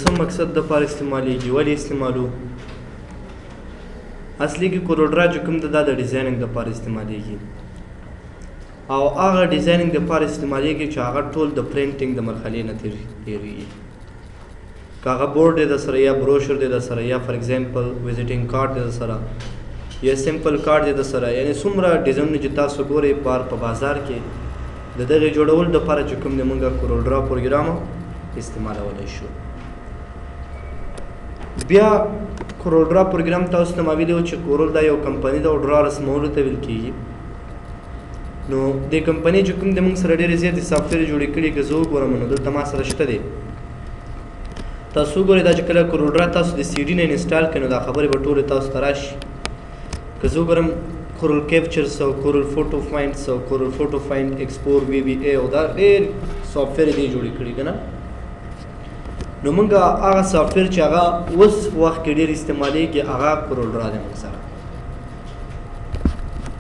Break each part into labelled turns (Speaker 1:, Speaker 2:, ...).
Speaker 1: سم مقصد د پاره استعمالیږي ولې استعمالو اصلي کې کوروډرا چې کوم د ډیزاینینګ د پاره استعمالیږي او هغه ډیزاینینګ د پاره استعمالیږي چې هغه ټول د پرینټینګ د مرحلې نه تیریږي کاغه بورډ د سره یا بروشر د سره یا فار ایگزامپل وزټینګ کارت د سره یا سمپل کارت د سره یعنی څومره ډیزاین چې تاسو ګورئ په بازار کې د دغه جوړول د پاره چې کوم د مونږه کوروډرا پروګرام استعمالولای شو بیا کوروډرا پروګرام تاسو ته ما ویلو چې کورول دا یو کمپنی د ډرا رسمولو ته ویل کیږي نو د کمپنی چې کوم د موږ سره ډېر زیات سافټویر جوړ کړي که زه وګورم نو دلته ما سره شته دی تاسو وګورئ دا چې کله کوروډرا تاسو د سی ډي نه انسټال کړئ نو دا خبرې به ټولې تاسو ته راشي که زه وګورم کورل کیپچرز او کورل فوټو فاینډز او کورل فوټو فاینډ ایکسپور وی بی ای او دا ډېر سافټویر دی جوړ کړي که نه نو موږ هغه سافټویر چې هغه اوس وخت کې ډېر استعمالیږي هغه کوروډرا دی موږ سره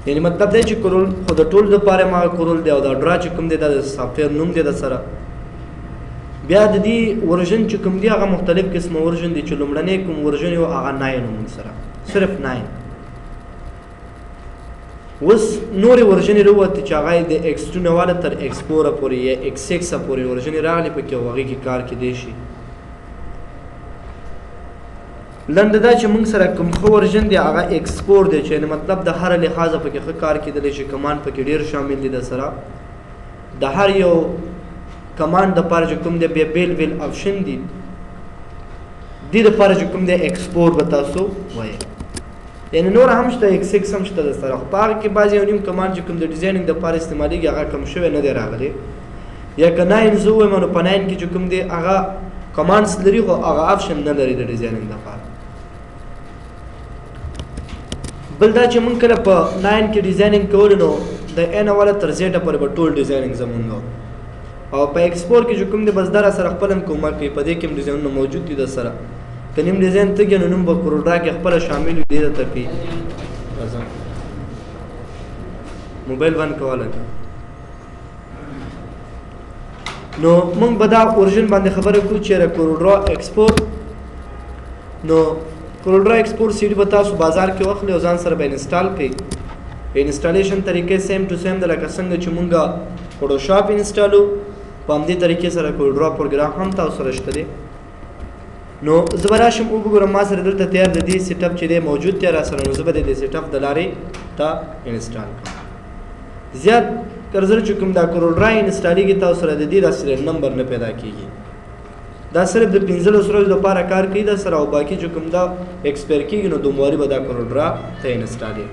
Speaker 1: یعنی مطلب دی چې کورل خو د ټول دپاره ما کورل دی او دا ډرا چې کوم دی دا د سافټویر نوم دی د سره بیا د دې ورژن چې کوم دی هغه مختلف قسمه ورژن دی چې لومړنی کوم ورژن یو هغه 9 موږ سره صرف 9 اوس نورې ورژنې راووتې چې هغه د ایکس 2 نه واله تر ایکس 4 پورې یا ایکس 6 پورې ورژنې راغلې پکې او هغې کې کار کیدی شي لنډه دا چې موږ سره کوم ښه ورژن دی هغه ایکسپور دی چې مطلب د هر لحاظه پکې ښه کار کیدلی شي کمانډ پکې ډېر شامل دي د سره د هر یو کمانډ دپاره چې کوم دی بیا بیل بیل آپشن دي دې دپاره چې کوم دی ایکسپور به تاسو وایئ یعنی نور هم شته ایکس 6 هم شته د سره خو په هغه کې بعضې یو نیم کمانډ چې کوم د ډیزاینینګ دپاره استعمالیږي هغه کم شوی نه دی راغلی یا که 9 زه ووایم نو په 9 کې چې کوم دی هغه کمانډس لري خو هغه آپشن نه لري د ډیزاینینګ دپاره بل دا چې موږ کله په 9 کې ډیزاینینګ کولو نو د A نه والا تر Z پورې به ټول ډیزاینینګ زمونږ او په ایکسپور کې چې کوم دی بس دا سره خپل هم کومک کوي په دې کې هم ډیزاینونه موجود دي د سره که نیم ډیزاین تږي نو نوم به کوروډرا کې خپله شامل وي دې درته کوي موبایل بند کولی نو موږ به دا اورژن باندې خبره کوو چېرې کوروډرا ایکسپور نو کوروډرا ایکسپور سی ډي به تاسو بازار کې واخلئ او ځان سره به انسټال کړئ انسټالیشن طریقې سیم ټو سیم د لکه څنګه چې مونږ فوټوشاپ انسټالو په همدې طریقې سره کوروډرا پروګرام هم تاسو سره شته دی نو زه به راشم وګورم ما سره دلته تیار د دې سیټ اپ چې دی موجود دی را سره نو زه به د دې سیټ اپ د لارې ته انسټال کړم زیات کرزر چې کوم دا کوروډرا انسټالیږي تاسو سره د دې دا سیریل نمبر نه پیدا کیږي دا صرف د 15 ورځو لپاره کار کوي دا سره او باقي چې کوم دا ایکسپایر کیږي نو دومره به دا کوروډرا ته انسټالي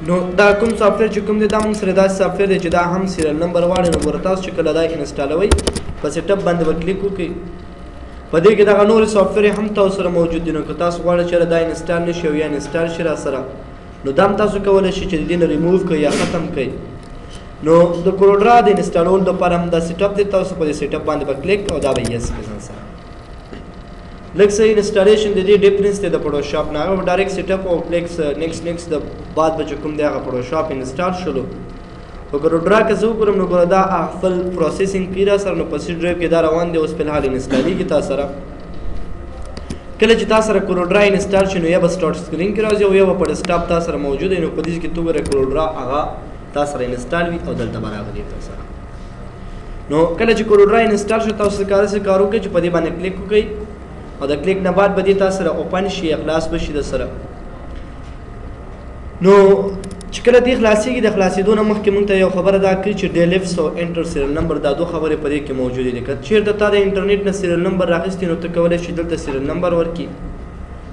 Speaker 1: نو دا کوم سافټویر چې کوم دی دا موږ سره دا سافټویر دی چې دا هم سیریل نمبر واړي نو ګوره تاسو چې کله دا انسټالوئ په سیټ اپ باندې به کلیک وکړئ په دې کې دغه نورې سافټویر هم تاسو سره موجود دي نو که تاسو غواړئ چې دا انسټال نه شي او یا انسټال شي را سره نو دا هم تاسو کولی شئ چې د دې نه ریموو کړئ یا ختم کړئ نو د کوروډرا د انسټالولو دپاره هم دا سیټ اپ دی تاسو په دې سیټ اپ باندې به کلیک او دا به یس کړئ ځان سره لږ څه انسټالیشن د دې ډیفرنس دی د فوټوشاپ نه هغه به ډایرکټ سیټ اپ او نیکسټ د بعد به چې کوم دی هغه فوټوشاپ انسټال شولو په کوروډرا کې زه وګورم نو ګوره دا خپل پروسیسینګ کوي را سره نو په سی ډرایو کې دا روان دی اوس فلحال انسټالیږي تا سره کله چې تا سره کوروډرا انسټال شي نو یا به سټارټ سکرین کې راځي او یا به په ډیسکټاپ تا سره موجود وي نو په دې کې تو ګوره کوروډرا هغه تا سره انسټال وي او دلته به راغلي تا سره نو کله چې کوروډرا انسټال شي تاسو کار وکړئ چې په دې باندې کلیک وکړئ او د کلیک نه بعد به دې تا سره اوپن شي اخلاص به شي د سره نو چې کله دې خلاصېږي د خلاصېدو نه مخکې موږ ته یو خبره دا کړي چې ډیلیفس او انټر سیریل نمبر دا دوه خبرې په دې کې موجودې دي که چېرته تا د انټرنیټ نه سیریل نمبر راخیستې نو ته کولی شي دلته سیریل نمبر ورکړي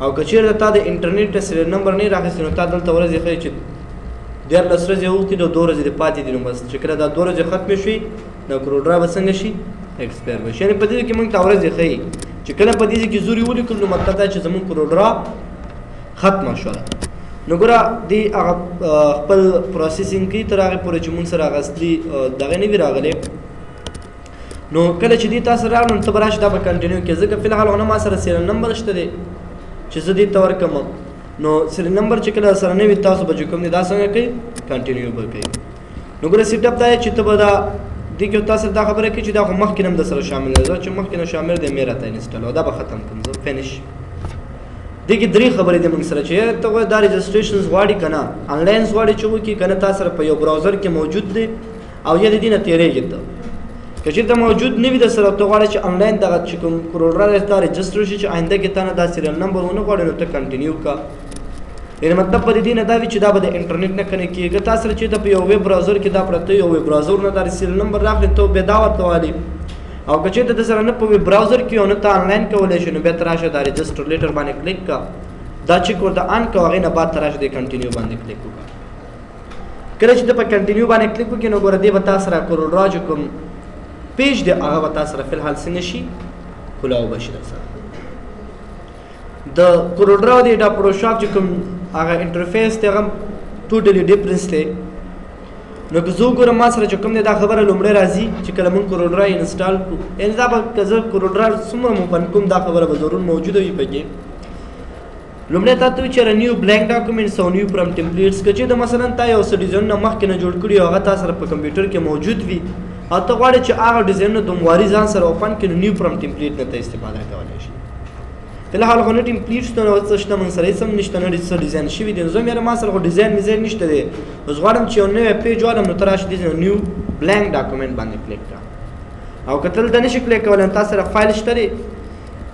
Speaker 1: او که چېرته تا د انټرنیټ نه سیریل نمبر نه راخیستې نو تا دلته ورځې ښیي چې 14 ورځې اوښتې دي او 2 ورځې دې پاتې دي نو بس چې کله دا 2 ورځې ختمې شوي نو کوروډرا به څنګه شي ایکسپایر به شي یعنې په دې کې موږ ته ورځې ښیي چې کله په دې کې زوري ولیکل نو مطلب دا چې زموږ کوروډرا ختمه شوله نو ګوره دې هغه خپل پروسیسینګ کوي تر هغې پورې چې مونږ سره هغه اصلي دغه نه وي راغلی نو کله چې دې تا سره راغله نو ته به راشي دا به کنټینیو کړې ځکه فلحال نه ما سره سیریل نمبر شته دی چې زه دې ته ورکړم نو سیریل نمبر چې کله سره نه وي تاسو به چې کوم دی دا څنګه کوئ کنټینیو به کوئ نو ګوره سیټ اپ دا چې ته به دا دې کې تاسو دا خبره کې چې دا خو مخکې هم د سره شامل دی چې مخکې نه شامل دی مې راته انسټال او دا به ختم کوم زه فینش دې کې درې خبرې دي موږ سره چې ته وایې دا رجسټریشنز غواړي که نه آنلاین غواړي چې وکړي که نه تا سره په یو براوزر کې موجود دی او یا د دې نه تېرېږي ته که چېرته موجود نه وي د سره ته غواړې چې آنلاین دغه چې کوم کروډرا دی تا رجسټر شي چې آینده کې تا نه دا سیریل نمبر ونه غواړي نو ته کنټینیو کا یعنې مطلب په دې نه دا وي چې دا به د انټرنیټ نه کنیکټ کېږي تا سره چې ته په یو ویب براوزر کې دا پرته یو ویب براوزر نه دا سیریل نمبر راغلی ته بیا دا ورته وایي او که چېرته د سره نه په ویب براوزر کې او نه ته آنلاین کولی شي نو بیا ته راشه دا رجسټر لیټر باندې کلیک کا دا چیک ورته آن کا هغې نه بعد ته راشه د کنټینیو باندې کلیک وکړه کله چې ته په کنټینیو باندې کلیک وکړې نو ګوره دې به تا سره کروډرا چې کوم پیج دی هغه به تا سره فلحال څه نه شي کلاو به شي در سره د کروډرا او د ډا پروشاپ چې کوم هغه انټرفیس دی هغه ټوټلی ډفرنس دی نو که زه وګورم ما سره چې کوم دی دا خبره لومړی راځي چې کله موږ کروډرا انسټال کړو یعنې دا به که زه کروډرا څومره اوپن کوم دا خبره به ضرور موجوده وي پکې لومړی تا ته وي چېرې نیو بلینک ډاکومنټس او نیو پرم ټمپلیټس که چېرته مثلا تا یو څه ډیزاینونه مخکې نه جوړ کړي او هغه تا سره په کمپیوټر کې موجود وي او ته غواړې چې هغه ډیزاینونه دومواري ځان سره اوپن کړي نو نیو پرم ټمپلیټ نه ته استفاده کولی شي فلحال خو نه ټمپلیټ شته نو څه شته موږ سره هېڅ هم نشته نه څه ډیزاین شوي دي نو زه هم یاره ما سره خو ډیزاین میزاین نشته دی اوس غواړم چې یو نوی پیج والم نو ته راشي دې نیو بلینک ډاکومنټ باندې کلیک کړه او که ته دلته نشي کلیک کولی نو تا سره فایل شته دی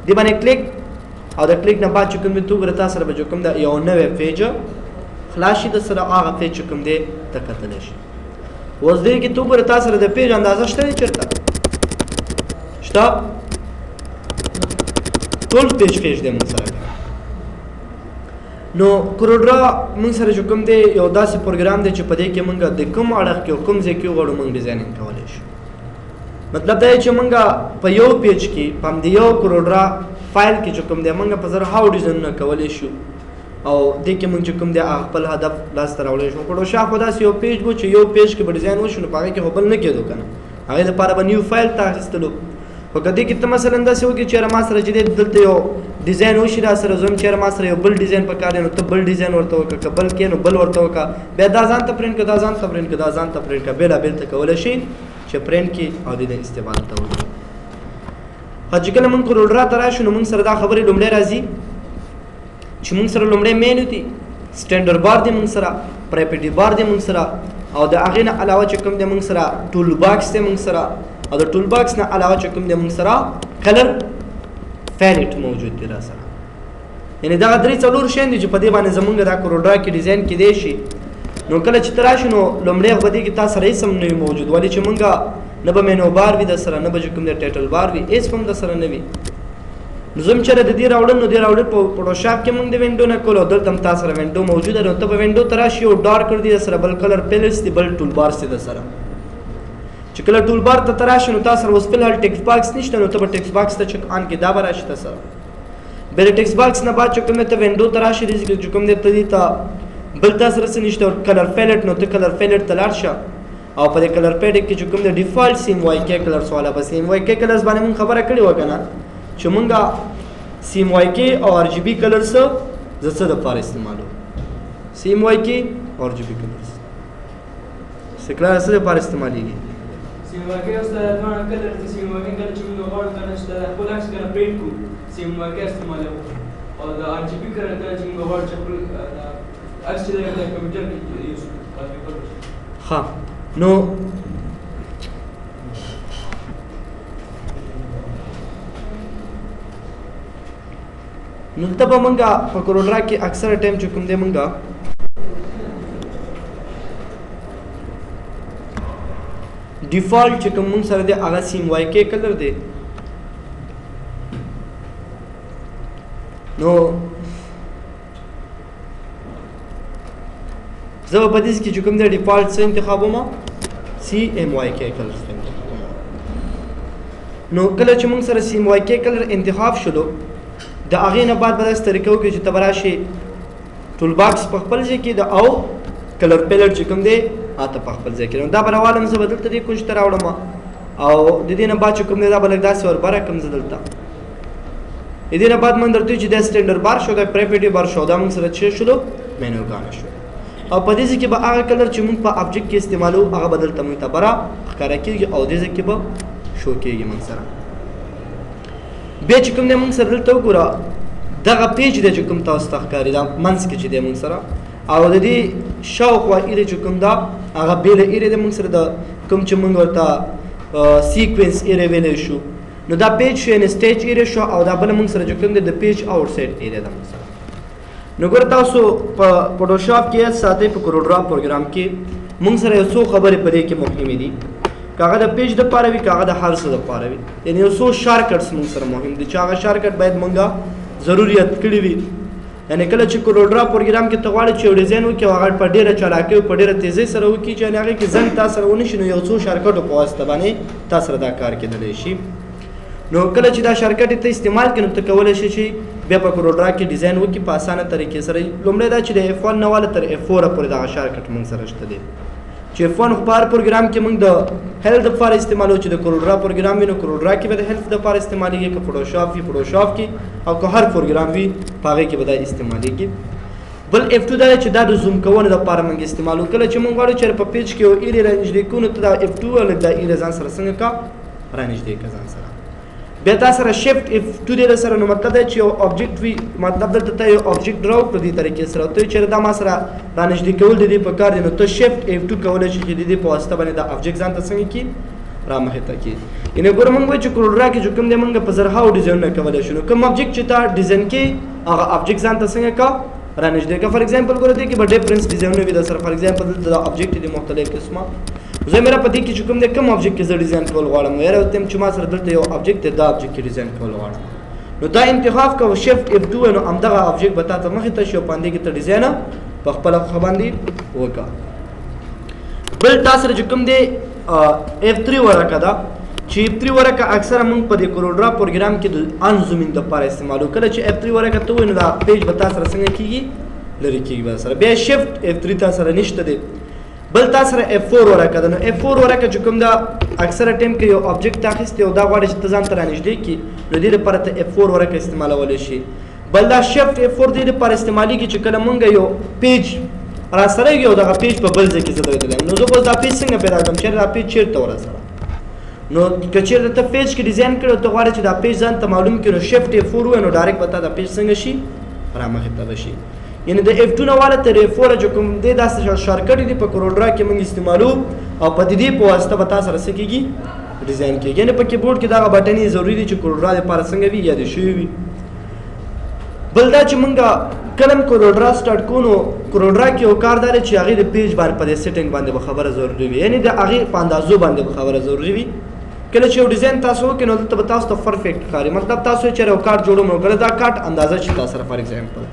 Speaker 1: دې باندې کلیک او د کلیک نه بعد چې کوم دی ته وګوره تا سره به چې کوم دی یو نوی پیج خلاص شي د سره هغه پیج چې کوم دی ته کتلی شي اوس دې کې ته وګوره تا سره د پیج اندازه شته دی چېرته شته ټول پیج دی موږ سره نو کروډرا موږ سره چې کوم دی یو داسې پروګرام دی چې په دې کې موږ د کوم اړخ کې او کوم ځای کې وغواړو موږ ډیزاینینګ کولی شو مطلب دا چې موږ په یو پیج کې په همدې یو کروډرا فایل کې چې کوم دی موږ په زرهاو ډیزاینونه کولی شو او دې کې موږ چې کوم دی خپل هدف لاسته راوړلی شو خو شا خو داسې یو پیج و چې یو پیج کې به ډیزاین وشو نو په هغې کې خو بل نه کېدو که نه هغې دپاره به نیو فایل ته اخیستلو خو که دې کې ته مثلا داسې وکړې چېرې ما سره چې دی دلته یو ډیزاین وشي را سره زه هم چېرې ما سره یو بل ډیزاین پکار دی نو ته بل ډیزاین ورته وکړه که بل کې نو بل ورته وکړه بیا دا ځان ته پرنټ کړه دا ځان ته پرنټ کړه دا ځان ته پرنټ کړه بېلابېل ته کولی شي چې پرنټ کړي او د دې استعمال ته وکړي خو چې کله موږ کروډرا ته راشو نو موږ سره دا خبرې لومړی راځي چې موږ سره لومړی مینو دي سټینډر بار دی موږ سره پراپرټي بار دی موږ سره او د هغې نه علاوه چې کوم دی موږ سره ټول باکس دی موږ سره او د ټول باکس نه علاوه چې کوم دی موږ سره کلر فیلټ موجود دی را سره یعنې دغه درې څلور شیان دي چې په دې باندې زموږ دا کروډرا کې ډیزاین کیدی شي نو کله چې ته راشي نو لومړی خو په دې کې تا سره هېڅ هم نه وي موجود ولې چې موږ نه به مینو بار وي د سره نه به چې کوم دی ټایټل بار وي هېڅ هم د سره نه وي نو زه هم چېرې د دې راوړل نو دې راوړل په فوټوشاپ کې موږ د وینډو نه کولو دلته هم تا سره وینډو موجوده نو ته په وینډو ته راشي یو ډارکر دی د سره بل کلر پیلټس دی بل ټول بارس دی د سره چې کله ټول بار ته راشي نو تا سره اوس فلحال ټیکسټ باکس نشته نو ته به ټیکسټ باکس ته چک آن کې دا به راشي ته سره بیا د ټیکسټ باکس نه بعد چې کوم دی ته وینډو ته راشي چې کوم دی ته دې ته بل تا سره څه نشته کلر پیلټ نو ته کلر پیلټ ته لاړ شه او په دې کلر پیلټ کې چې کوم دی ډیفالټ سیم واي کې کلرس والا به سیم واي کې کلرس باندې موږ خبره کړې وه که نه چې موږ سیم واي کې او آر جی بي کلرس زه څه دپاره استعمالوم سیم واي کې او آر جی بي کلرس سکلر څه دپاره استعمالیږي
Speaker 2: سیم واي کې اوس د دوه کلر د سیم واي کې کله چې موږ غواړو که نه چې د خپل عکس کنه پرنټ کړو سیم واي کې استعمالوو او د آر جی بي کلر کله چې موږ غواړو چې خپل عکس چې د کمپیوټر کې یوز کړو
Speaker 1: ښه نو نو ته به موږ په کروډرا کې اکثره ټایم چې کوم دی موږ ډیفالټ چې کوم موږ سره دی هغه سیم واي کې کلر دی نو زه به په دې کې چې کوم دی ډیفالټ څه انتخابوم سی ایم واي کې کلر نو کله چې موږ سره سیم واي کې کلر انتخاب شلو د هغې نه بعد به داسې طریقه وکړي چې ته به راشې ټول باکس په خپل ځای کې د او کلر پیلټ چې کوم دی هغه په خپل ځای کې نو دا به راوالم زه به دلته دې کونج ته راوړم او د دې نه بعد چې کوم دی دا به لږ داسې وربره کړم زه دلته د دې نه بعد موږ درته وایو چې دا سټینډر بار شو دا پراپرټي بار شو دا موږ سره څه شولو مینوګانه شو او په دې کې به هغه کلر چې موږ په ابجیکټ کې استعمالو هغه بدل ته موږ ته برا ښکاره کېږي او دې کې به شو کېږي موږ سره. بیا چې کوم دی موږ سره دلته وګوره دغه پیج دی چې کوم تاسو ته ښکاري دا منځ کې چې دی موږ سره او د دې شاوخوا ایرې چې کوم دا هغه بېله ایرې دی موږ سره د کوم چې موږ ورته سیکوینس ایرې ویلی شو نو دا پیج شو یعنې سټیج ایرې شو او دا بله موږ سره چې کوم دی د پیج آوټ سایډ ایرې ده موږ سره. نو ګوره تاسو په فوټوشاپ کې یاد ساتئ په کورلډرا پروګرام کې موږ سره یو څو خبرې په دې کې مهمې دي که هغه د پیج دپاره وي که هغه د هر څه دپاره وي یعنې یو څو شارکټس موږ سره مهم دي چې هغه شارکټ باید موږ ضرورت کړي وي. یعنې کله چې کورلډرا پروګرام کې ته غواړې چې یو ډیزاین وکړي او هغه په ډېره چالاکۍ او په ډېره تیزۍ سره وکړي چې یعنې هغې کې زنګ تا سره ونه شي نو یو څو شارکټو په واسطه باندې تا سره دا کار کېدلی شي. نو کله چې دا شارکټ ته استعمال کړي نو ته کولی شي چې بیا په کورلډرا کې ډیزاین وکړي په اسانه طریقې سره. لومړی دا چې د F1 نه واله تر F4 پورې دغه شارکټ موږ سره شته دی چې F1 خو په هر پروګرام کې موږ د هیلپ دپاره استعمالو چې د کورلډرا پروګرام وي نو کورلډرا کې به د هیلپ دپاره استعمالیږي که فوټوشاپ وي فوټوشاپ کې او که هر پروګرام وي په هغې کې به دا استعمالیږي. بل F2 دا چې دا د زوم کولو دپاره موږ استعمالو. کله چې موږ غواړو چې په پیج کې یو ایرې رانږدې کړو نو ته دا F2 لږ دا ایرې ځان سره څنګه کا رانږدې کړه ځان سره. بیا تا سره شفټ F2 دی سره نو مطلب دی چې یو آبجیکټ وي مطلب دلته ته یو آبجیکټ ډرا وکړو دې طریقې سره ته چېرې دا ما سره رانږدې کول د دې په کار دی نو ته شفټ F2 کولی شي چې د دې په واسطه باندې دا آبجیکټ ځان ته څنګه کړي رامخې ته کړي. یعنې ګوره موږ وایو چې کورلډرا کې چې کوم دی موږ په زرهاو ډیزاینونه کولی شو نو کوم آبجیکټ چې تا ډیزاین کړي هغه آبجیکټ ځان ته څنګه کا رانږدې کړه. فار ایگزامپل ګوره دې کې به ډیفرنس ډیزاینونه وي در سره. فار ایگزامپل دلته دا آبجیکټ دي مختلف قسمه زه میرا په دې کې چې کوم دی کوم آبجیکټ کې زه ډیزاین کول غواړم نو یاره ورته چې ما سره دلته یو آبجیکټ دی دا آبجیکټ کې ډیزاین کول غواړم نو دا انتخاب کوه شفټ F2 نو همدغه آبجیکټ به تا ته مخې ته شي او په همدې کې ته ډیزاین په خپله خوښه باندې وکړه. بل تا سره چې کوم دی F3 ورقه ده چې F3 ورقه اکثره موږ په دې کورلډرا پروګرام کې د انزومینګ دپاره استعمالو. کله چې F3 ورقه ته ووایو نو دا پیج به تا سره څنګه کېږي لرې کېږي به سره. بیا شفټ F3 تا سره نشته دی. بل تا سره F4 ورقه ده نو F4 ورقه چې کوم ده اکثره ټایم کې یو آبجیکټ اخیستی او دا غواړي چې ته ځان ته رانږدې کړي نو دې دپاره ته F4 ورقه استعمالولی شي. بل دا شفټ F4 دې دپاره استعمالیږي چې کله مونږ یو پیج راسره وي او دغه پیج په بل ځای کې زه درېدلی یم نو زه اوس دا پیج څنګه پیدا کړم چېرې دا پیج چېرته ورسره نو که چېرته ته پیج کې ډیزاین کړی او ته غواړې چې دا پیج ځان ته معلوم کړي نو شفټ F4 ووایه نو ډایرکټ به تا دا پیج څنګه شي رامخې ته به شي. یعنې د F2 نه واله تر F4 چې کوم دی داسې شارکټ دي په کورلډرا کې موږ استعمالو او په دې په واسطه به تا سره څه کېږي ډیزاین کېږي. یعنې په کیبورډ کې دغه بټنې ضروري دي چې کورلډرا دپاره څنګه وي یادې شوي وي. بل دا چې موږ کله هم کورلډرا سټارټ کوو نو کورلډرا کې یو کار دا دی چې هغې د پیج باندې په دې سیټنګ باندې به خبره ضروري وي یعنې د هغې په اندازو باندې به خبره ضروري وي. کله چې یو ډیزاین تاسو وکړئ نو دلته به تاسو ته پرفیکټ ښکاري مطلب تاسو یې چېرې یو کارت جوړوم نو کله دا کارت اندازه شي تا سره فار ایگزامپل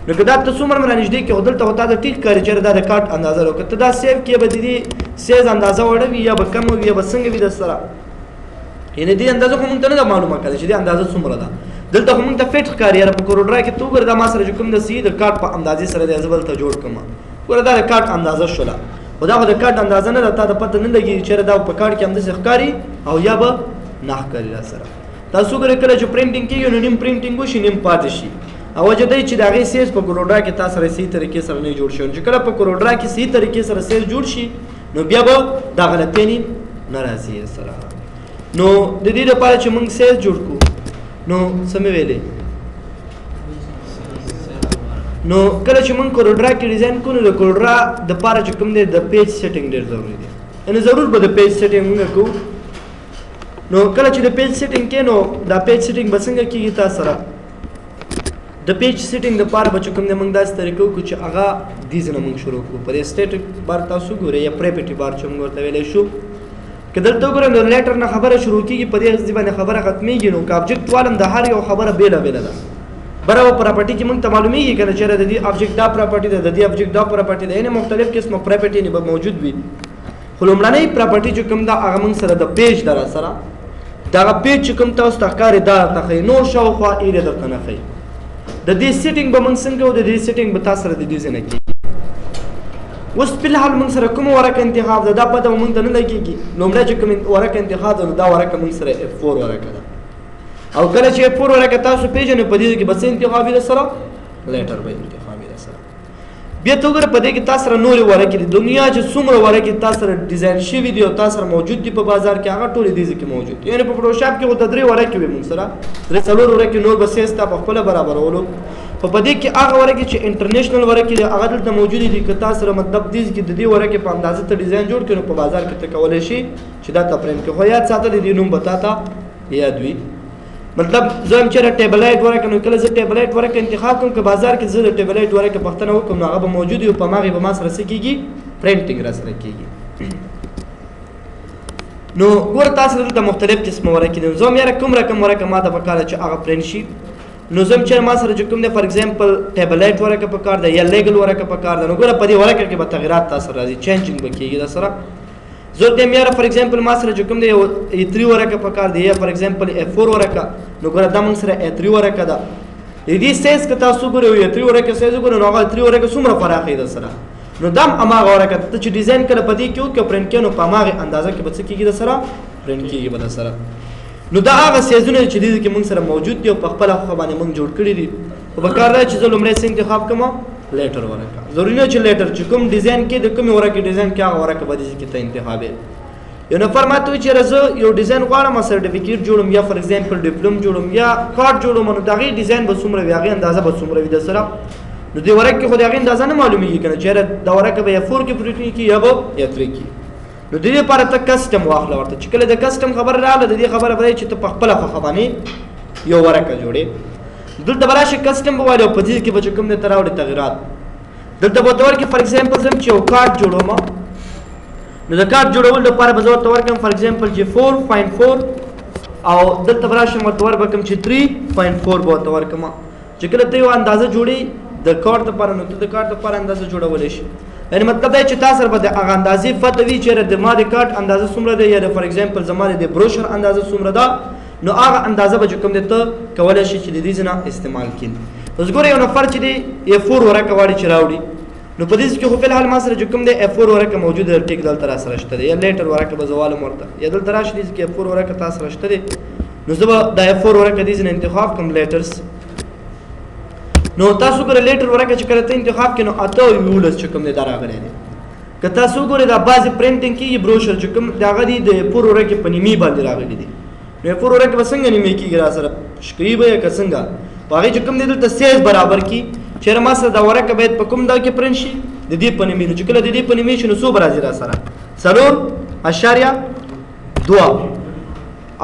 Speaker 1: نو که دا ته څومره رانږدې کړي خو دلته خو تا ته ټیک ښکاري چېرې دا د کارت اندازه لرو که ته دا سیو کړې به د دې سیز اندازه وړه وي یا به کمه وي یا به څنګه وي در سره یعنې دې اندازه خو مونږ ته نه ده معلومه کړې چې دې اندازه څومره ده دلته خو مونږ ته فټ ښکاري یاره په کورلډرا کې ته وګوره دا ما سره چې کوم د سی د کارت په اندازې سره دی زه به دلته جوړ کړم ګوره دا د کارت اندازه شوله خو دا خو د کارت اندازه نه ده تا ته پته نه لګي چېرې دا په کارت کې همداسې ښکاري او یا به نه ښکاري را سره. تاسو وګورئ کله چې پرنټینګ کېږي نو نیم پرنټینګ وشي نیم پاتې شي او وجه دی چې د هغې سیز په کورلډرا کې تا سره صحیح طریقې سره نه جوړ شي چې کله په کورلډرا کې صحیح طریقې سره سیز جوړ شي نو بیا به دا غلطیانې نه راځي سره. نو د دې لپاره چې موږ سیز جوړ کړو نو څه مې ویلې نو کله چې موږ کورلډرا کې ډیزاین کوو نو د کورلډرا دپاره چې کوم دی د پیج سیټینګ ډېر ضروري دی یعنې ضرور به د پیج سیټینګ موږ کوو. نو کله چې د پیج سیټینګ کې نو دا پیج سیټینګ به څنګه کېږي تا سره د پیج سیټینګ دپاره به چې کوم دی موږ داسې طریقه وکړو چې هغه دې ځای نه موږ شروع کړو په دې سټیټک بار تاسو ګورئ یا پریپټي بار چې موږ ورته ویلی شو که دلته وګورئ نو لیټر نه خبره شروع کېږي په دې ځای باندې خبره ختمېږي نو که آبجیکټ والم د هر یو خبره بېله بېله ده برابر پراپرټي کې موږ ته معلومیږي که نه چېرې د دې آبجیکټ دا پراپرټي ده د دې آبجیکټ دا پراپرټي ده یعنې مختلف قسمه پراپرټي به موجود وي خو لومړنۍ پراپرټي چې کوم ده هغه موږ سره د پیج ده را سره دغه پیج چې کوم تاسو ته ښکاري دا درته ښایي نور شاوخوا ایریا درته نه ښایي د دې سیټینګ به موږ څنګه کوو د دې سیټینګ به تا سره د دې ځای نه کېږي. اوس فلحال موږ سره کومه ورقه انتخاب ده دا پته به موږ ته نه لګېږي لومړی چې کوم ورقه انتخاب ده نو دا ورقه موږ سره F4 ورقه ده او کله چې F4 ورقه تاسو پېژنئ په دې کې به څه انتخاب وي در سره لیټر به انتخاب وي در سره بیا ته وګوره په دې کې تاسو سره نورې ورقې دي دنیا چې څومره ورقې تاسو سره ډیزاین شوي دي او تاسو سره موجود دي په بازار کې هغه ټولې دې کې موجود دي یعنې په فوټوشاپ کې خو د 3 ورقې وي موږ سره 3-4 ورقې نور به سیز ته په خپله برابرولو په دې کې هغه ورقې چې انټرنیشنل ورقې دي هغه دلته موجودې دي که تاسو سره مطلب دې کې د دې ورقې په اندازه ته ډیزاین جوړ کړي نو په بازار کې ته کولی شي چې دا ته پرنټ کړي خو یاد ساته د دې نوم به تا ته یاد وي مطلب زه هم چېرې ټیبلایټ ورکړم نو کله زه ټیبلایټ ورکړه انتخاب کوم که بازار کې زه د ټیبلایټ ورکړه پوښتنه وکړم نو هغه به موجود وي او په هماغې به ما سره څه کېږي پرنټینګ را سره کېږي نو ګوره تاسو دلته مختلف قسمه ورکې دي زه هم یاره کوم رقم ورکه ما ته پکار ده چې هغه پرنټ شي نو زه هم چېرې ما سره چې کوم دی فار ایګزامپل ټیبلایټ ورکه پکار ده یا لیګل ورکه پکار ده نو ګوره په دې ورکه کې به تغیرات تاسو راځي چینجینګ به کېږي در سره زه ته یاره فار ایګزامپل ما سره چې کوم دی A3 ورکه پکار دی یا فار ایګزامپل A4 ورکه نو ګوره دا موږ سره A3 ورکه ده د دې سیز که تاسو ګورئ A3 ورکه سیز وګورئ نو هغه A3 ورکه څومره فرق دی در سره نو دا هم هماغه ورکه ته چې ډیزاین کله په دې کې وکړې پرنټ کړې نو په هماغې اندازه کې به څه کېږي در سره پرنټ کېږي به در سره نو دا هغه سیزونه چې دې کې موږ سره موجود دي او په خپله خوښه باندې موږ جوړ کړي دي خو پکار ده چې زه لومړی څه انتخاب کړم لیټر ورکه ضروري نه چې لیټر چې کوم ډیزاین کې د کومې ورکې ډیزاین کې هغه ورکه به دې کې ته انتخابې یو نفر ما ته وایي چې زه یو ډیزاین غواړم سرټیفیکیټ جوړم یا فار ایګزامپل ډیپلوم جوړم یا کارډ جوړم نو د هغې ډیزاین به څومره وي هغې اندازه به څومره وي در سره نو دې ورک کې خو د هغې اندازه نه معلومیږي که نه چېرې دا ورکه به A4 کې پروت کېږي یا به A3 کې نو د دې لپاره ته کسټم واخله ورته چې کله د کسټم خبره راغله د دې خبره به دی چې ته په خپله خوښه باندې یو ورکه جوړې دلته به راشي کسټم به وایي او په دې کې به چې کوم دی ته راوړې تغیرات دلته به ورته ورکړي فار ایګزامپل زه چې یو کارډ جوړوم نو د کارډ جوړولو لپاره به زه ورته ورکړم فار ایګزامپل چې 4.4 او دلته به راشم ورته ورکړم چې 3.4 به ورته ورکړم چې کله ته یو اندازه جوړې د کارډ لپاره نو ته د کارډ لپاره اندازه جوړولی شي یعنې مطلب دا چې تا سره به د هغه اندازې پته وي چېرې د ما د کارډ اندازه څومره دی یا د فار ایګزامپل زما د بروشر اندازه څومره ده نو هغه اندازه به چې کوم دی ته کولی شي چې د دې ځای نه استعمال کړي اوس ګوره یو نفر چې دی A4 ورکه غواړي چې راوړي نو په دې کې خو فلحال ما سره چې کوم دی A4 ورکه موجوده ټیک دلته را سره شته دی یا لیټر ورکه به زه والم ورته یا دلته راشي دې کې A4 ورکه تا سره شته دی نو زه به دا A4 ورکه دې ځای نه انتخاب کړم لیټرس نو تاسو ګوره لیټر ورکه چې کله ته انتخاب کړې نو 8 چې کوم دی دا راغلی دی که تاسو ګورئ دا بعضې پرنټینګ کېږي بروشر چې کوم د هغه دي د A4 ورکې په نیمې باندې راغلي دي نو A4 ورکې به څنګه نیمې کېږي را سره شکوي به یې که څنګه په هغې چې کوم دی دلته سیز برابر کړي چېرې ما سره دا ورکه باید په کوم ډول کې پرنټ شي د دې په نیمې نو چې کله د دې په نیمې شي نو څو به راځي را سره 4.2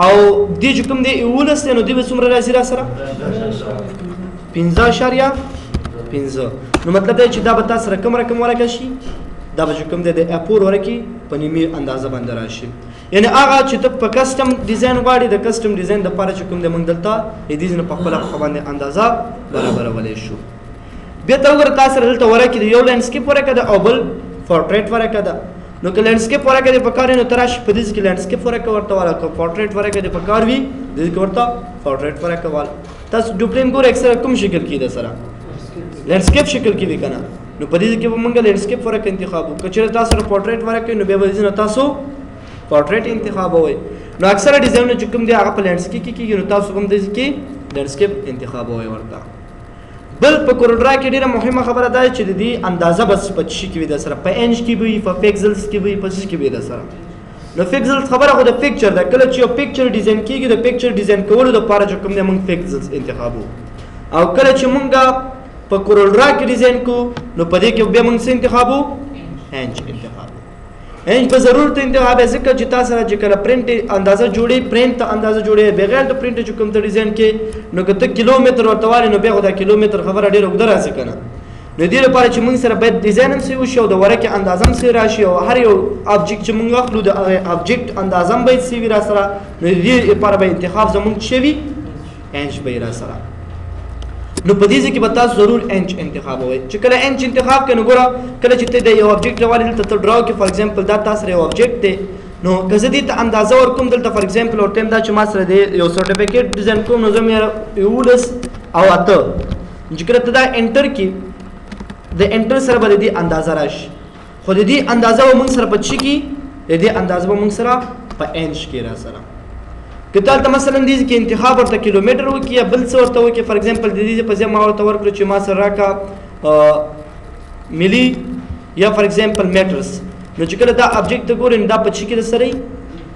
Speaker 1: او دې چې کوم دی 11 دی نو دې به څومره راځي را سره 15.5 نو مطلب دی چې دا به تا سره کوم رقم ورکه شي دا به چې کوم دی د A4 ورکې په نیمې اندازه باندې راشي یعنې هغه چې ته په کسټم ډیزاین غواړې د کسټم ډیزاین دپاره چې کوم دی موږ دلته د دې ځای نه په خپله خوښه باندې اندازه برابرولی شو بیا ته وګوره تا سره دلته ورکې د یو لینډسکیپ ورکه ده او بل پورټریټ ورکه ده نو که لینډسکیپ ورکه دې په کار وي نو ته راشي په دې کې لینډسکیپ ورکه ورته واله که پورټریټ ورکه دې په کار وي دې کې ورته پورټریټ ورکه واله تاسو ډوپلین ګوره اکثره کوم شکل کې ده سره لینډسکیپ شکل کې وي که نه نو په دې کې به موږ لینډسکیپ ورکه انتخاب وکړو که چېرې تاسو سره پورټریټ ورکه وي نو بیا به دې نه تاسو پورټریټ انتخابوئ نو اکثره ډیزاینونه چې کوم دی هغه په لینډسکیپ کې کېږي نو تاسو هم دې کې لینډسکیپ انتخابوئ ورته بل په کوروډرا کې ډیره مهمه خبره ده چې د دې اندازه بس په شي کې وي د سره په انچ کې وي په پکسلز کې وي په څه کې وي د سره نو پکسلز خبره خو د پکچر ده کله چې یو پکچر ډیزاین کیږي د پکچر ډیزاین کولو لپاره چې کوم دی موږ پکسلز انتخابو او کله چې موږ په کوروډرا کې ډیزاین کو نو په دې کې بیا موږ څه انتخابو انچ انتخابو انچ په ضرورت انتخاب ځکه چې تاسو سره چې کله پرنټ اندازه جوړي پرنټ اندازه جوړي بغیر د پرنټ چې کوم ته ډیزاین کې نو که ته کیلومتر ورته وایې نو بیا خو دا کیلومتر خبره ډېره اوږده راځي که نه نو دې لپاره چې موږ سره باید ډیزاین هم صحیح وشي او د ورقې اندازه هم صحیح راشي او هر یو ابجیکټ چې موږ اخلو د هغې ابجیکټ اندازه هم باید صحیح وي را سره نو د دې لپاره به انتخاب زموږ څه وي انچ به یې را سره نو په دې ځای کې به تاسو ضرور انچ انتخابوئ چې کله انچ انتخاب کړئ نو ګوره کله چې ته د یو ابجیکټ راوالې دلته ته ډراو کې فار ایګزامپل دا تا سره یو ابجیکټ دی نو که زه دې ته اندازه ورکوم دلته فار ایګزامپل ورته یم دا چې ما سره دی یو سرټیفیکیټ ډیزاین کوم نو زه مې 11 او 8 چې کله ته دا انټر کړي د انټر سره به د دې اندازه راشي خو د دې اندازه به موږ سره په څه کې د دې اندازه به موږ سره په انچ کې را سره که دلته مثلا دې کې انتخاب ورته کیلومتر وکړي یا بل څه ورته وکړي فار ایګزامپل د دې په ځای ما ورته ورکړو چې ما سره راکړه ملي یا فار ایگزامپل میټرز نو چې کله دا ابجیکټ ته ګورئ دا په چی کې سره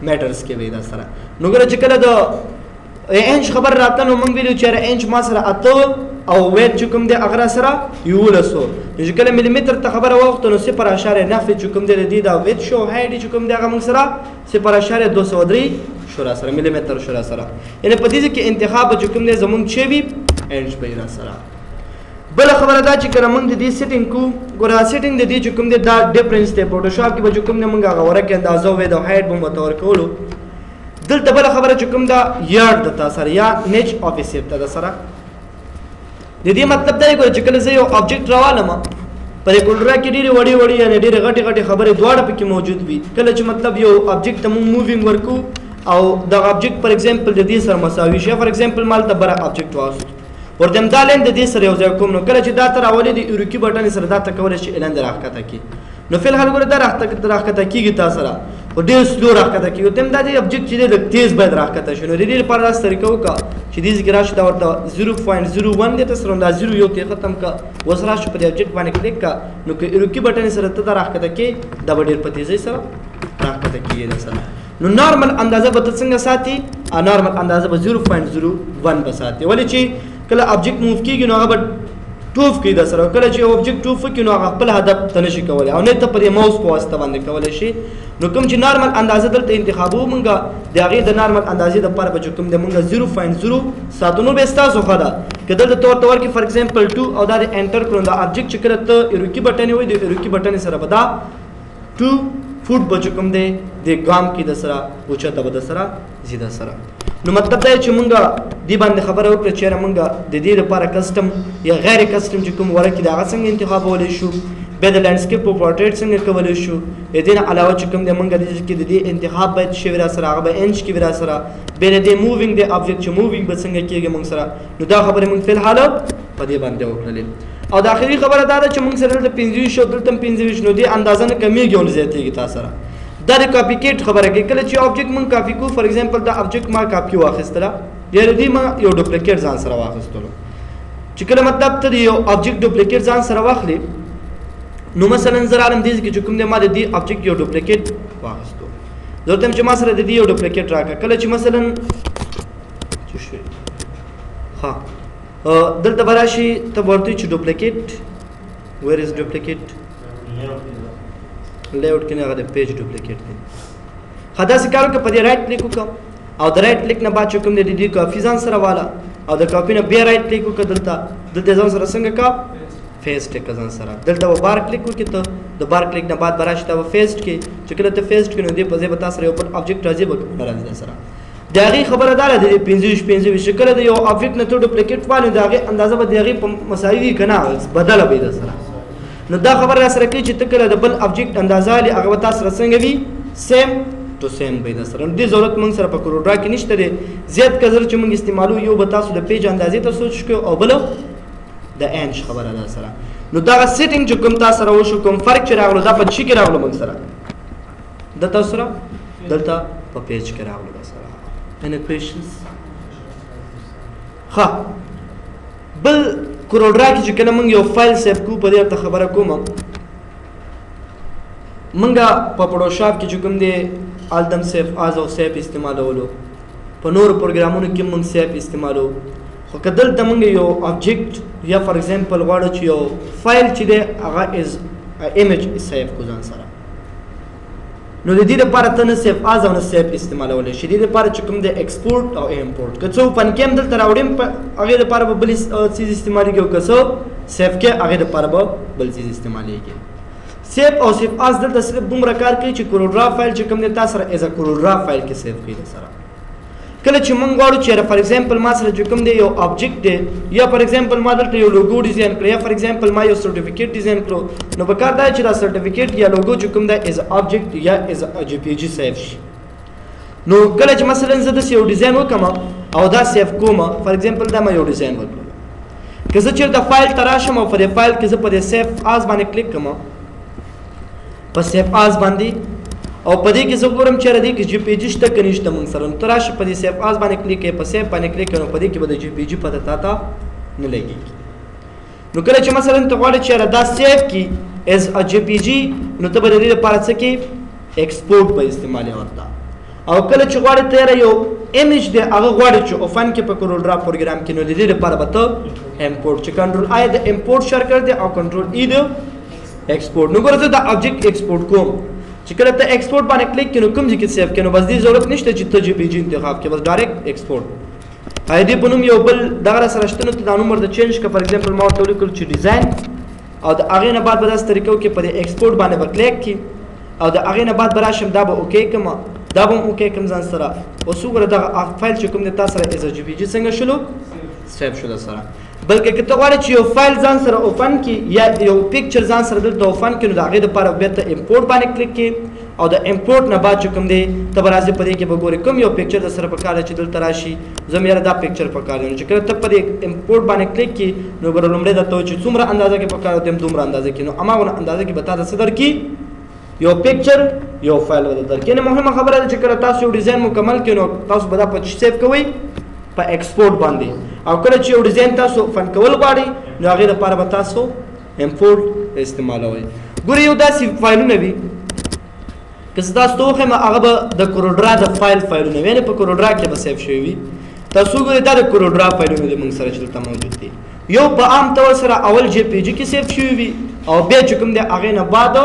Speaker 1: میټرز کې وي دا سره نو ګوره چې کله د انچ خبر راته نو موږ ویلو چې انچ ما سره اته او ویټ چې کوم دی هغه سره 1100 چې کله ملي متر ته خبره وخت نو 0.9 چې کوم دی د دې دا ویټ شو هایډ چې کوم دی هغه موږ سره 0.203 شورا سره ملي متر شورا سره یعنی په دې کې انتخاب چې کوم دی زموږ چې وي انچ به را سره بل خبره دا چې کله موږ د دې سیټینګ کو ګوره سیټینګ د دې چې کوم دی دا ډیفرنس دی فوټوشاپ کې به چې کوم دی موږ هغه ورکه اندازو وې د هایډ به متور کولو دلته بل خبره چې کوم دا یارد د تاسو یا نیچ اف سیټ د سره د دې مطلب دا دی چې کله زه یو ابجیکټ راوالم په کولډرا کې ډېری وړي یا ډېری غټي خبره دواړه پکې موجود وي کله چې مطلب یو ابجیکټ ته مووینګ ورکو او دا ابجیکټ فار ایگزامپل د دې سره مساوي شي فار ایگزامپل مال ته بره ابجیکټ واسط ورته دا لین د دې سره یو ځای کوم نو کله چې دا تر اولې د ایروکی بټن سره دا تکول شي اعلان دراخته کی نو فل حال ګره دراخته کیږي تاسو سره او ډېر سلو راخته کیږي تم دا د ابجیکټ چې د تیز باید راخته شي نو د دې لپاره راس طریقه وکړه چې دې ګراش دا ورته 0.01 د تاسو دا 0 یو کې ختم کا وسره شو په ابجیکټ باندې کلیک کا نو کې ایروکی بټن سره ته راخته کی دا ډېر په تیزی سره راخته کیږي سره نو نارمل اندازه به څنګه ساتي نارمل اندازه به 0.01 به ساتي ولې چې کله ابجیکټ موو کیږي نو هغه ټوف کی د سره کله چې ابجیکټ ټوف کی نو هغه خپل هدف ته نشي کولای او نه ته پر ماوس په واسطه باندې کولای شي نو کوم چې نارمل اندازه دلته انتخابو مونږه د هغه د نارمل اندازې د پر بچو کوم د مونږه 0.0 ساتونو به ستاسو خدا کله د تور تور کې فار ایگزامپل 2 او دا انټر کړو دا ابجیکټ چې کړه ته ایروکی بټن وي د ایروکی بټن سره بدا 2 فوټ بچو کوم دی د ګام کې د سره اوچته بد سره زیاده سره نو مطلب دا چې مونږه دی باندې خبره وکړه چې مونږه د دې لپاره کسٹم یا غیر کسٹم چې کوم ورکه دا څنګه انتخابولې شو به د لانډسکیپ او پورټریټ څنګه کولای شو د دې علاوه چې کوم د مونږه د دې کې د انتخاب باید شي ورا سره هغه به انچ کې ورا سره به د مووینګ د ابجیکټ چې مووینګ به څنګه کېږي مونږ سره نو دا خبره مونږ فل حاله په دې باندې وکړلې او د اخري خبره دا ده چې مونږ سره د 25 شو دلته 25 نو دې اندازه نه کمیږي او زیاتېږي تاسو سره دا د کاپی کیټ خبره کې کله چې ابجیکټ مونږ کاپی کو فار ایگزامپل دا ابجیکټ ما کاپی واخیستله یا دې ما یو ډوپلیکیټ ځان سره واخیستلو چې کله مطلب ته یو ابجیکټ ډوپلیکیټ ځان سره واخلې نو مثلا زه عالم دې کې چې کوم دې ما د دې ابجیکټ یو ډوپلیکیټ واخیستو زه ته چې ما سره د دې یو ډوپلیکیټ راکړه کله چې مثلا څه شي ها دلته براشي ته ورته چې ډوپلیکیټ ویر از ډوپلیکیټ لیاوټ کې نه غواړي پیج ډوپلیکیټ دی خدا سې کارو کې په دې رائټ کلیک وکم او د رائټ کلیک نه بعد چې کوم دې کافي ځان سره والا او د کاپی نه بیا رائټ کلیک وکړه دلته ځان سره څنګه کا فیسټ کې ځان سره دلته بار کلیک وکړه ته د بار کلیک نه بعد براشي ته فیسټ کې چې کله ته فیسټ کې نو دې په ځای به تاسو یو بل ابجیکټ راځي به راځي سره داغي خبره دار دي 15 شکل د یو ابجیکټ نه ته ډوپلیکیټ والو داغي اندازه به داغي په مساوي کنه بدله به ده سره نو دا خبر را سره کې چې تکله د بل ابجیکټ اندازه لې هغه تاسو سره څنګه وي سیم ټو سیم به ده سره دې ضرورت موږ سره په کورډرا کې نشته دي زیات کزر چې موږ استعمالو یو به تاسو د پیج اندازې ته سوچ کو او بل د انچ خبره ده سره نو دا سیټینګ چې کوم تاسو سره وشو کوم فرق چې راغلو دا په چی کې راغلو موږ سره د تاسو سره دلته په پیج کې راغلو سره any questions ها بل کورډرا کې چې کله موږ یو فایل سیو کو په دې ته خبره کوم موږ په فوټوشاپ کې چې کوم دی الدم سیف از او سیف استعمالولو په نور پروګرامونو کې موږ سیف استعمالو خو کدل ته موږ یو ابجیکټ یا فار ایگزامپل غواړو چې یو فایل چې دی هغه از ایمیج سیف کو ځان سره نو د دې لپاره ته نه سیف از او نه سیف استعمالول شي د دې لپاره چې کوم د ایکسپورټ او امپورټ که څو پن کې هم دلته راوړم هغه لپاره به بل چیز استعمالي کوي که څو سیف کې هغه لپاره به بل چیز استعمالي کوي سیف او سیف از دلته صرف دومره کار کوي چې کورډرا فایل چې کوم د تاسو سره از کورډرا فایل کې سیف کوي سره کله چې مونږ غواړو چې فار ایگزامپل ما سره چې کوم دی یو ابجیکټ دی یا فار ایگزامپل ما دلته یو لوګو ډیزاین کړی یا فار ایگزامپل ما یو سرټیفیکیټ ډیزاین کړو نو په کار دا چې دا سرټیفیکیټ یا لوګو چې کوم دی از ابجیکټ یا از جی پی جی سیف شي نو کله چې مثلا زه د یو ډیزاین وکم او دا سیف کوم فار ایگزامپل دا ما یو ډیزاین وکړم که زه چیرته فایل تراشم او په دې فایل کې زه په دې سیف از باندې کلیک کوم په سیف از باندې او په دې کې زه ګورم چې ردی کې جی پی جی شته کني شته مونږ سره تر راشه په دې سیف از باندې کلیک کې په سیف باندې کلیک کړو په دې کې به د جی پی جی پته تا نه لګي نو کله چې مثلا ته غواړې چې دا سیف کی as a jpg نو ته به د دې لپاره څه کې ایکسپورټ به استعمالي ورته او کله چې غواړې ته یو ایمیج دی هغه غواړې چې اوفن کې په کورل ډرا پروګرام کې نو د دې لپاره به ته امپورټ چې کنټرول آی د امپورټ شرکر دی او کنټرول ای د ایکسپورټ نو ګوره زه د آبجیکټ ایکسپورټ کوم چې کله ته ایکسپورټ باندې کلیک کړې نو کوم ځای کې سیو کړې نو بس دې ضرورت نشته چې ته جی پی جی انتخاب کړې بس ډایرکټ ایکسپورټ هاي دې په نوم یو بل دغه سره شته نو ته دا نوم ورته چینج کړه فار ایگزامپل ما ورته ولیکل چې ډیزاین او د هغې نه بعد به داسې طریقو کې په دې ایکسپورټ باندې به کلیک کړي او د هغې نه بعد به راشم دا به اوکې کړم دا به هم اوکې کړم ځان سره اوس وګوره دغه فایل چې کوم دی تا سره ایز جی پی جي څنګه شلو سیف شو در سره بلکې که ته غواړې چې یو فایل ځان سره اوپن کړي یا یو پکچر ځان سره دلته اوپن کړي نو د هغې دپاره بیا ته امپورټ باندې کلیک کړي او د امپورټ نه بعد چې کوم دی ته به راځې په دې کې به ګورې کوم یو پکچر در سره پکار دی چې دلته راشي زه مې یاره دا پکچر پکار دی نو چې کله ته په دې امپورټ باندې کلیک کړي نو ګوره لومړی درته وایي چې څومره اندازه کې پکار دی دومره اندازه کې نو هماغونه اندازه کې به تا ته څه درکړي یو پکچر یو فایل به درکړي نه مهمه خبره ده چې کله تاسو یو ډیزاین مکمل کړئ نو تاسو به دا په سیف کوئ په ایکسپورټ باندې او کله چې یو ډیزاین تاسو فن کول غواړئ نو هغې لپاره به تاسو امپورټ استعمالوئ ګورئ یو داسې فایلونه وي که زه تاسو ته وښیم هغه به د کوروډرا د فایلونه وي یعنې په کوروډرا کې به سیف شوي وي تاسو وګورئ دا د کوروډرا فایلونه دي موږ سره چې دلته موجود دي یو په عام طور سره اول جی پی جي کې سیف شوي وي او بیا چې کوم دی هغې نه بعد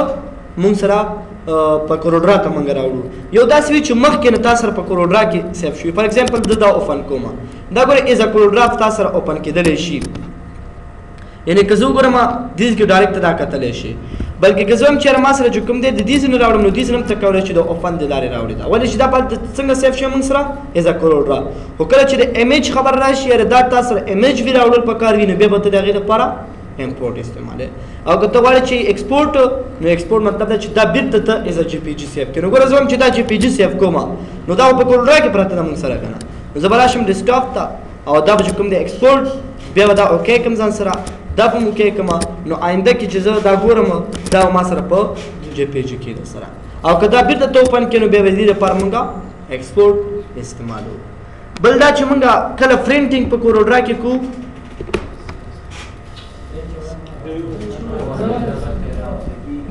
Speaker 1: موږ سره په کوروډرا ته موږ راوړو یو داسې وي چې مخکې نه تا سره په کوروډرا کې سیف شوي فار ایگزامپل زه دا اوپن کوم دا ګورئ ایز ا کوروډرا تا سره اوپن کېدلی شي یعنې که زه وګورم دې کې ډایرکټ دا کتلی شي بلکې که زه هم چېرې ما سره چې کوم دی د دې ځینې راوړم نو دې ځینې هم څه کولی شي د اوپن د لارې راوړي دا ولې چې دا پالته څنګه سیف شي موږ سره ایز ا کوروډرا خو کله چې د ایمیج خبر راشي یاره دا تا سره ایمیج وي راوړل پکار وي نو بیا به ته د هغې لپاره امپورټ استعمالوي او که ته غواړې چې ایکسپورټ نو ایکسپورټ مطلب دا چې دا بیرته ته ایز ا جی پی جي سیف کړې نو ګوره زه هم چې دا جی پی جي سیف کوم نو دا په کوروډرا کې پرته ده موږ سره که نه نو زه به راشم ډیسکټاپ ته او دا به چې کوم دی ایکسپورټ بیا به دا اوکې کړم ځان سره دا به م اوکې کړم نو آینده کې چې زه دا ګورم دا ما سره په جی پی جي کې ده سره او که دا بیرته ته اوپن کړې نو بیا به د دې لپاره موږ ایکسپورټ استعمالوو بل دا چې موږ کله پرنټینګ په کوروډرا کې کوو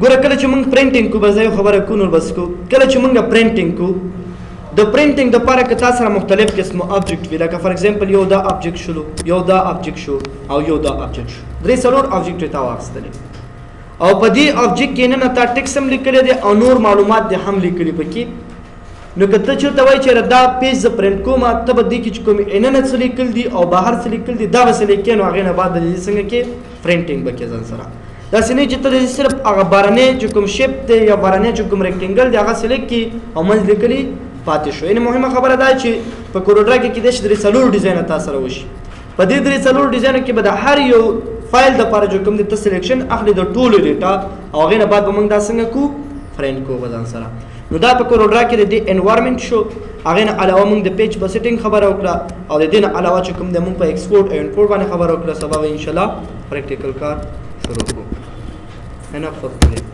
Speaker 1: ګوره کله چې موږ پرنټینګ کوو بس دا یو خبره کوو نو بس کوو کله چې موږ پرنټینګ کوو د پرنټینګ دپاره که تا سره مختلف قسمه آبجیکټ وي لکه فار ایگزامپل یو دا آبجیکټ شلو یو دا آبجیکټ شو او یو دا آبجیکټ شو درې څلور آبجیکټ تا واخیستلې او په دې آبجیکټ کې نه تا ټکس هم لیکلی دی او نور معلومات دې هم لیکلي پکې نو که ته چېرته وایې چې دا پیج زه پرنټ کوم ته به دې کې چې کوم اننه څه لیکل دي او بهر څه لیکل دي دا به څه لیکې نو هغې نه بعد د دې څنګه کې پرنټینګ به کې ځان سره داسې نه چې ته د صرف هغه بهرنی چې کوم شیپ دی یا بهرنی چې کوم ریکټینګل دی هغه سلیکټ کړي او منځ لیکلي پاتې شو یعنې مهمه خبره دا چې په کوروډرا کې کیدای شي درې څلور ډیزاینه تا سره وشي په دې درې څلور ډیزاینو کې به د هر یو فایل دپاره چې کوم دی ته سلیکشن اخلي د ټولو ډیټا او هغې نه بعد به موږ دا څنګه کوو فرینډ کوو به ځان سره نو دا په کوروډرا کې د دې انوایرمنټ شو هغې نه علاوه موږ د پیج په سیټینګ خبره وکړه او د دې نه علاوه چې کوم دی موږ په ایکسپورټ او امپورټ باندې خبره وکړه سبا به انشاءالله پریکټیکل کار شروع کړو enough for today